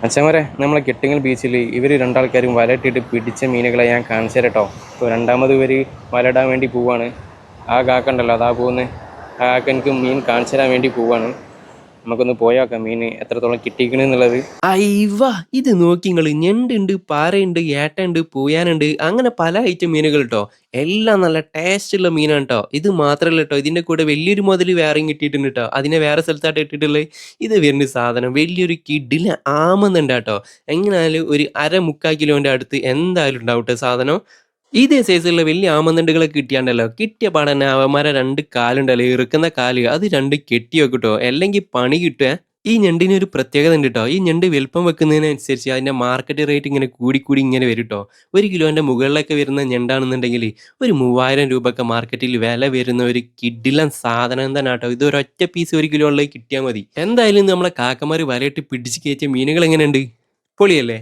അച്ഛന്മാരെ നമ്മളെ കിട്ടിങ്ങൽ ബീച്ചിൽ ഇവർ രണ്ടാൾക്കാരും വലയിട്ടിട്ട് പിടിച്ച മീനുകളെ ഞാൻ കാണിച്ചു തരാം കേട്ടോ. ഇപ്പോൾ രണ്ടാമത് ഇവർ വലയിടാൻ വേണ്ടി പോവാണ്. ആ കാക്കണ്ടല്ലോ അതാ പോകുന്നത്. ആ കാക്ക എനിക്ക് മീൻ കാണിച്ചു തരാൻ വേണ്ടി പോവാണ്. നമുക്കൊന്ന് പോയാക്കാം മീൻ എത്രത്തോളം കിട്ടിക്കണെന്നുള്ളത്. അയ്യവ ഇത് നോക്കി നിങ്ങൾ ഞണ്ടുണ്ട്, പാറയുണ്ട്, ഏട്ടുണ്ട്, പൂയാനുണ്ട്, അങ്ങനെ പല ഐറ്റം മീനുകൾ കേട്ടോ. എല്ലാം നല്ല ടേസ്റ്റ് ഉള്ള മീനാണ് കേട്ടോ. ഇത് മാത്രമല്ല കേട്ടോ, ഇതിന്റെ കൂടെ വലിയൊരു മുതൽ വേറെയും കിട്ടിയിട്ടുണ്ട് കേട്ടോ. അതിനെ വേറെ സ്ഥലത്തായിട്ട് ഇട്ടിട്ടുള്ളത്. ഇത് വരുന്ന സാധനം വലിയൊരു കിഡിലെ ആമെന്നുണ്ട് കേട്ടോ. എങ്ങനെയായാലും ഒരു മുക്കാൽ കിലോന്റെ അടുത്ത് എന്തായാലും ഉണ്ടാവും കേട്ടോ സാധനം. ഇതേ സൈസുള്ള വലിയ ആമന്നണ്ടുകളെ കിട്ടിയാണ്ടല്ലോ, കിട്ടിയ പാടന്നെ അവന്മാരെ രണ്ട് കാലുണ്ടല്ലോ, ഇറുക്കുന്ന കാല് അത് രണ്ട് കെട്ടി വെക്കൂട്ടോ, അല്ലെങ്കിൽ പണി കിട്ടുക. ഈ ഞണ്ടിന് ഒരു പ്രത്യേകത ഉണ്ട് കേട്ടോ. ഈ ഞണ്ട് വലുപ്പം വെക്കുന്നതിനനുസരിച്ച് അതിന്റെ മാർക്കറ്റ് റേറ്റ് ഇങ്ങനെ കൂടി ഇങ്ങനെ വരും കേട്ടോ. ഒരു കിലോന്റെ മുകളിലൊക്കെ വരുന്ന ഞണ്ടാണെന്നുണ്ടെങ്കിൽ ഒരു 3000 രൂപ മാർക്കറ്റിൽ വില വരുന്ന ഒരു കിഡിലൻ സാധനം തന്നെ കേട്ടോ. ഇത് ഒരൊറ്റ പീസ് ഒരു കിലോ ഉള്ളത് കിട്ടിയാൽ മതി. എന്തായാലും നമ്മളെ കാക്കമാര് വലയിട്ട് പിടിച്ച് കയറ്റിയ മീനുകൾ എങ്ങനെയുണ്ട്? പൊളിയല്ലേ?